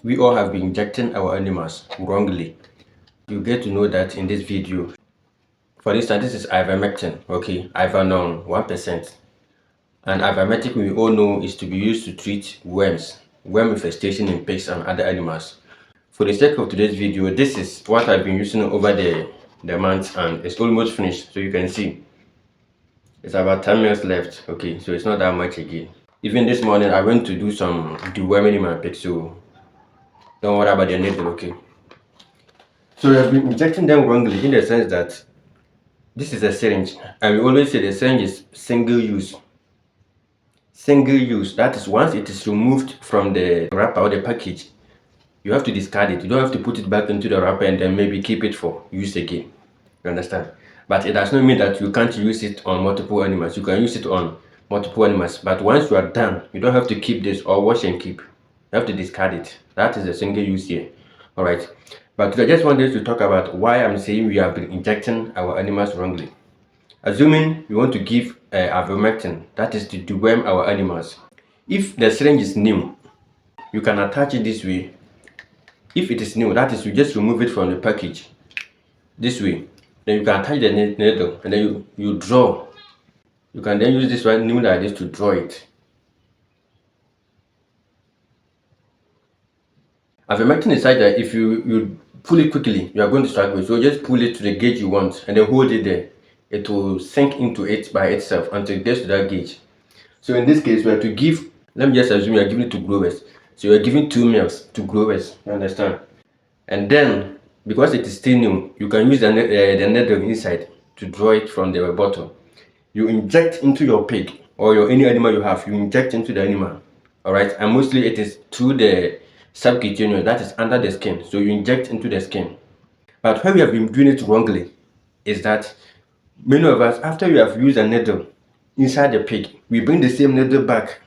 we all have been injecting our animals wrongly. You get to know that in this video. For instance, this is ivermectin, okay, Ivanon 1%. And ivermectin, we all know, is to be used to treat worms, worm infestation in pigs and other animals. For the sake of today's video, this is what I've been using over the months, and it's almost finished. So you can see it's about 10 minutes left. Okay, so it's not that much again. Even this morning I went to do some deworming in my pig, so don't worry about the needle. Okay, so we have been injecting them wrongly in the sense that this is a syringe, and we always say the syringe is single use. Single use, that is, once it is removed from the wrapper or the package, you have to discard it. You don't have to put it back into the wrapper and then maybe keep it for use again. You understand? But it does not mean that you can't use it on multiple animals. You can use it on multiple animals, but once you are done, you don't have to keep this or wash and keep. You have to discard it. That is a single use here. All right, but I just wanted to talk about why I'm saying we have been injecting our animals wrongly. Assuming you want to give ivermectin, that is to deworm our animals. If the syringe is new, you can attach it this way. If it is new, that is, you just remove it from the package this way. Then you can attach the needle and then you draw. You can then use this one new like this to draw it. Ivermectin is such that if you pull it quickly, you are going to struggle. So just pull it to the gauge you want and then hold it there. It will sink into it by itself until it gets to that gauge. So in this case, we have to give, let me just assume you are giving it to growers. So you are giving 2 ml to growers, you understand? And then, because it is still new, you can use the needle inside to draw it from the bottle. You inject into your pig or any animal you have, you inject into the animal. All right, and mostly it is through the subcutaneous, that is under the skin. So you inject into the skin. But where we have been doing it wrongly is that many of us, after you have used a needle inside the pig, we bring the same needle back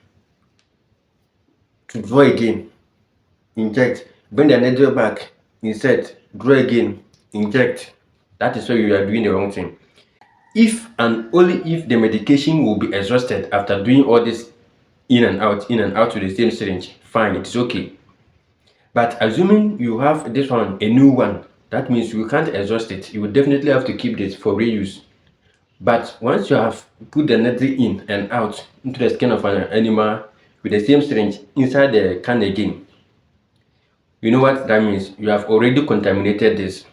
to draw again, inject, bring the needle back, insert, draw again, inject. That is where you are doing the wrong thing. If and only if the medication will be exhausted after doing all this in and out to the same syringe, fine, it's okay. But assuming you have this one, a new one, that means you can't exhaust it. You will definitely have to keep this for reuse. But once you have put the needle in and out into the skin of an animal with the same syringe inside the can again, you know what that means? You have already contaminated this.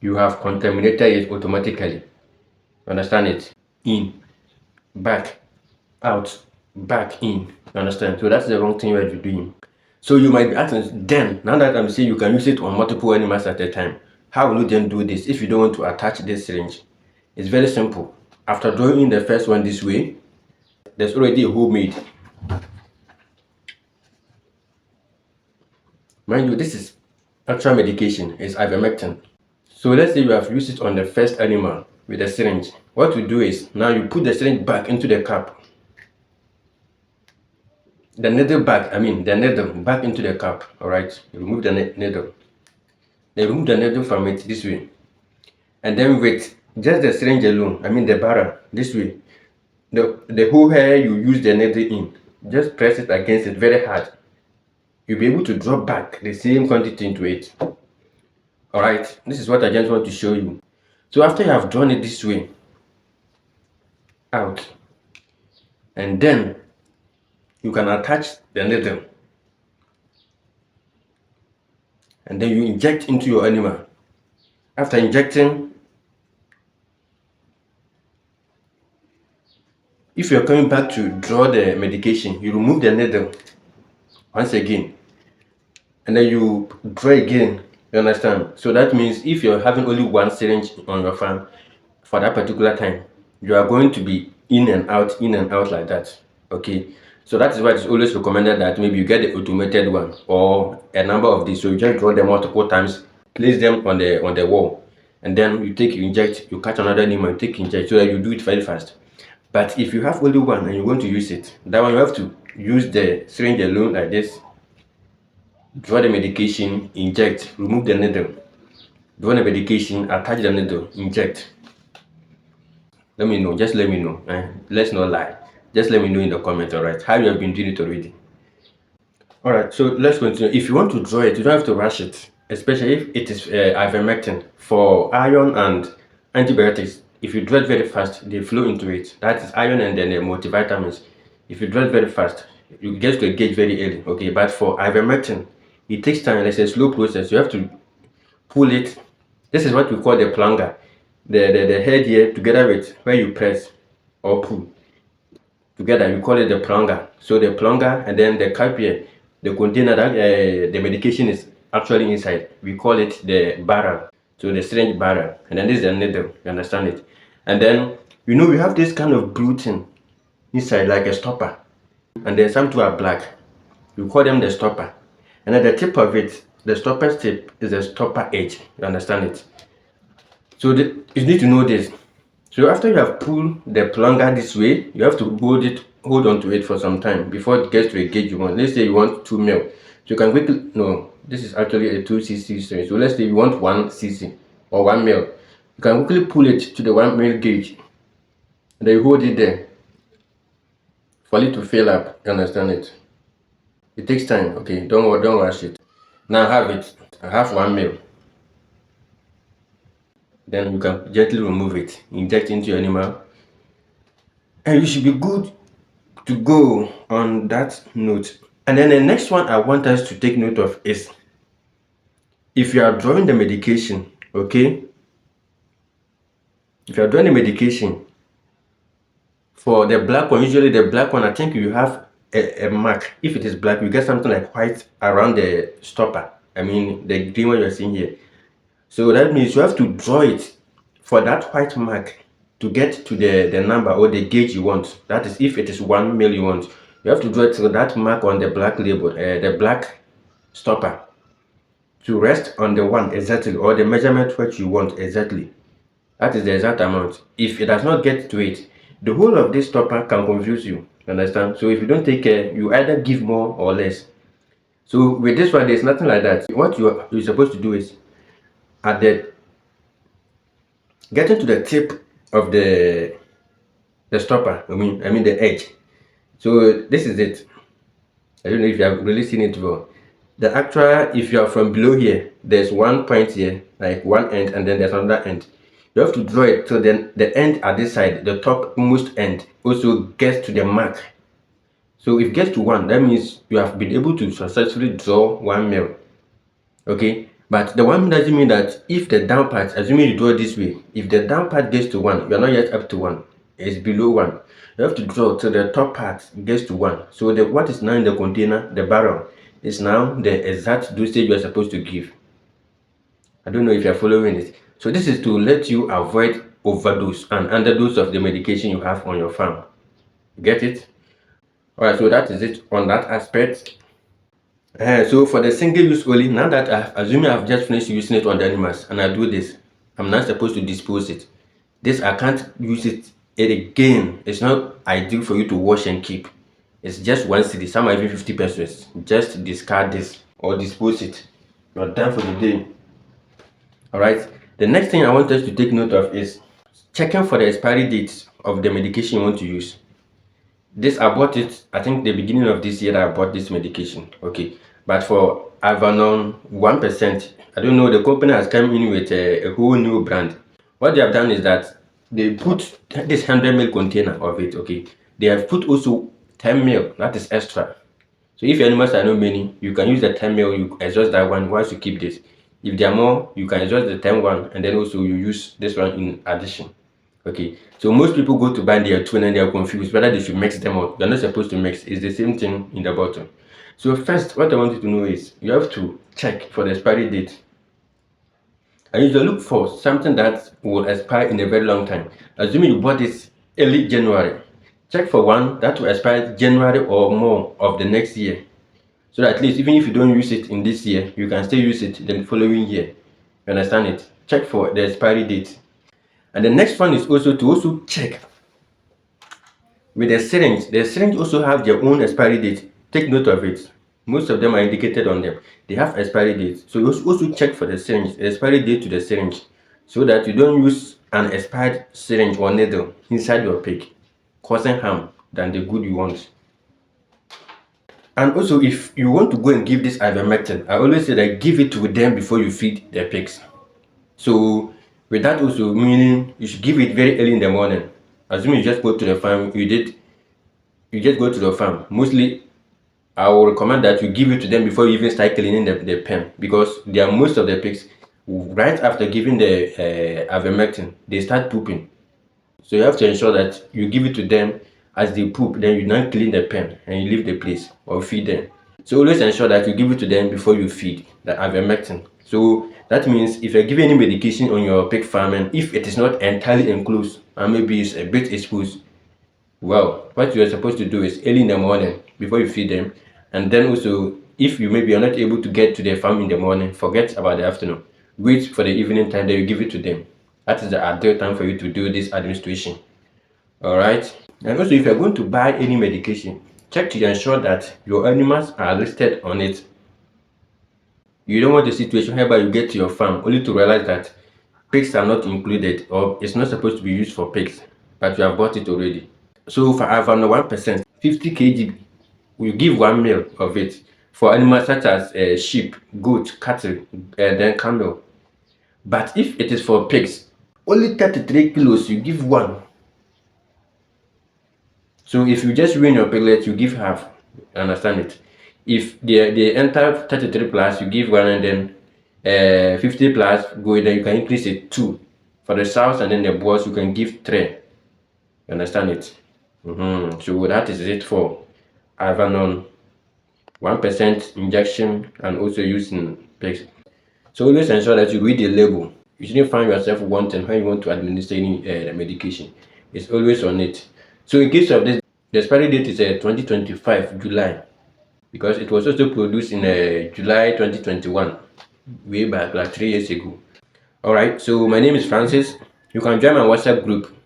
You have contaminated it automatically. Understand it? In, back, out, back, in. You understand? So that's the wrong thing you are doing. So you might be asking, then, now that I'm saying you can use it on multiple animals at a time, how will you then do this if you don't want to attach this syringe? It's very simple. After drawing in the first one this way, there's already a hole made. Mind you, this is actual medication, it's ivermectin. So let's say you have used it on the first animal with a syringe. What you do is, now you put the syringe back into the cap. The needle back into the cap, alright? You remove the needle. Then remove the needle from it this way. And then with just the syringe alone, the barrel, this way, the whole hair you use the needle in, just press it against it very hard. You'll be able to drop back the same quantity into it. Alright, this is what I just want to show you. So after you have drawn it this way, out, and then you can attach the needle, and then you inject into your animal. After injecting, if you're coming back to draw the medication, you remove the needle once again, and then you draw again. You understand? So that means if you're having only one syringe on your farm for that particular time, you are going to be in and out like that. Okay, so that is why it's always recommended that maybe you get the automated one or a number of these. So you just draw them multiple times, place them on the wall, and then you inject, you catch another animal, you inject, so that you do it very fast. But if you have only one and you want to use it, that one you have to use the syringe alone like this. Draw the medication, inject, remove the needle. Draw the medication, attach the needle, inject. Let me know, just let me know. Let's not lie. Just let me know in the comments, alright, how you have been doing it already. All right, so let's continue. If you want to draw it, you don't have to rush it, especially if it is ivermectin for iron and antibiotics. If you draw it very fast, they flow into it. That is iron and then the multivitamins. If you draw it very fast, you get to a gauge very early. Okay, but for ivermectin, it takes time. It's a slow process. You have to pull it. This is what we call the plunger. The head here together with where you press or pull together, you call it the plunger. So the plunger and then the cap here, the container that the medication is actually inside, we call it the barrel. So the syringe barrel, and then this is the needle. You understand it? And then we have this kind of blue thing inside, like a stopper, and then some two are black. We call them the stopper. And at the tip of it, the stopper's tip is the stopper edge. You understand it? So you need to know this. So after you have pulled the plunger this way, you have to hold on to it for some time before it gets to a gauge you want. Let's say you want 2 ml. So you can quickly, no, this is actually a 2 cc syringe. So let's say you want 1 cc or 1 ml. You can quickly pull it to the 1 ml gauge. And then you hold it there for it to fill up. You understand it? It takes time, okay? Don't rush it. Now I have it. I have 1 ml. Then you can gently remove it, inject into your animal, and you should be good to go on that note. And then the next one I want us to take note of is, if you are drawing the medication, okay? If you are drawing the medication for the black one, usually the black one, I think you have a mark. If it is black, you get something like white around the stopper. I mean, the green one you're seeing here. So that means you have to draw it for that white mark to get to the number or the gauge you want. That is, if it is 1 ml you want, you have to draw it to that mark on the black label, the black stopper, to rest on the one exactly, or the measurement which you want exactly. That is the exact amount. If it does not get to it, the whole of this stopper can confuse you. Understand? So if you don't take care, you either give more or less. So with this one, there's nothing like that. What you're supposed to do is, at the getting to the tip of the stopper, I mean the edge. So this is it. I don't know if you have really seen it before. The actual, if you are from below here, there's one point here, like one end, and then there's another end. You have to draw it so then the end at this side, the topmost end, also gets to the mark. So if it gets to 1, that means you have been able to successfully draw 1 ml. Okay, but the 1 doesn't mean that if the down part, assuming you draw this way, if the down part gets to 1, you are not yet up to 1. It's below 1. You have to draw till the top part gets to 1. So what is now in the container, the barrel, is now the exact dosage you are supposed to give. I don't know if you are following it. So this is to let you avoid overdose and underdose of the medication you have on your farm. Get it? Alright, so that is it on that aspect. So for the single use only, now that assuming I've just finished using it on the animals and I do this, I'm not supposed to dispose it. This, I can't use it again. It's not ideal for you to wash and keep. It's just 1 cedi, some are even 50 pesos. Just discard this or dispose it. You're done for the day. Alright, the next thing I want us to take note of is checking for the expiry dates of the medication you want to use. This, I bought it, I think the beginning of this year I bought this medication. Okay, but for Avanon 1%, I don't know, the company has come in with a whole new brand. What they have done is that they put this 100 ml container of it. Okay, they have put also 10 ml, that is extra. So if your animals are not many, you can use the 10 ml, you exhaust that one once you keep this. If there are more, you can exhaust the 10 one, and then also you use this one in addition. Okay, so most people go to buy their two and they are confused whether they should mix them up. They're not supposed to mix. It's the same thing in the bottle. So first, what I want you to know is you have to check for the expiry date. And you should look for something that will expire in a very long time. Assuming you bought this early January, check for one that will expire January or more of the next year. So that at least even if you don't use it in this year, you can still use it the following year. You understand it? Check for the expiry date. And the next one is also to check with the syringe. The syringe also have their own expiry date. Take note of it. Most of them are indicated on them. They have expiry dates. So you also check for the syringe, the expiry date to the syringe, so that you don't use an expired syringe or needle inside your pig, causing harm than the good you want. And also, if you want to go and give this ivermectin, I always say that give it to them before you feed the pigs. So with that also meaning you should give it very early in the morning. Assuming you just go to the farm, you just go to the farm. Mostly I will recommend that you give it to them before you even start cleaning the pen, because they are most of the pigs right after giving the ivermectin, they start pooping. So you have to ensure that you give it to them as they poop, then you now clean the pen and you leave the place or feed them. So always ensure that you give it to them before you feed the ivermectin. So that means if you're giving any medication on your pig farm and if it is not entirely enclosed and maybe it's a bit exposed, well, what you are supposed to do is early in the morning before you feed them, and then also if you maybe are not able to get to the farm in the morning, forget about the afternoon. Wait for the evening time, then you give it to them. That is the ideal time for you to do this administration. Alright. And also if you're going to buy any medication, check to ensure that your animals are listed on it. You don't want a situation whereby you get to your farm only to realize that pigs are not included or it's not supposed to be used for pigs, but you have bought it already. So for Avano 1%, 50 kg, we give 1 meal of it for animals such as sheep, goat, cattle, and then camel. But if it is for pigs, only 33 kilos, you give one. So if you just weigh your piglets, you give half. Understand it? If they enter 33 plus, you give one, and then 50 plus go, then you can increase it 2. For the sows and then the boars, you can give 3. You understand it? So that is it for Avanon 1% injection and also using pigs. So always ensure that you read the label. You shouldn't find yourself wanting when you want to administer any medication. It's always on it. So in case of this, the expiry date is 2025 July, because it was also produced in July 2021, way back like 3 years ago. Alright, so my name is Francis. You can join my WhatsApp group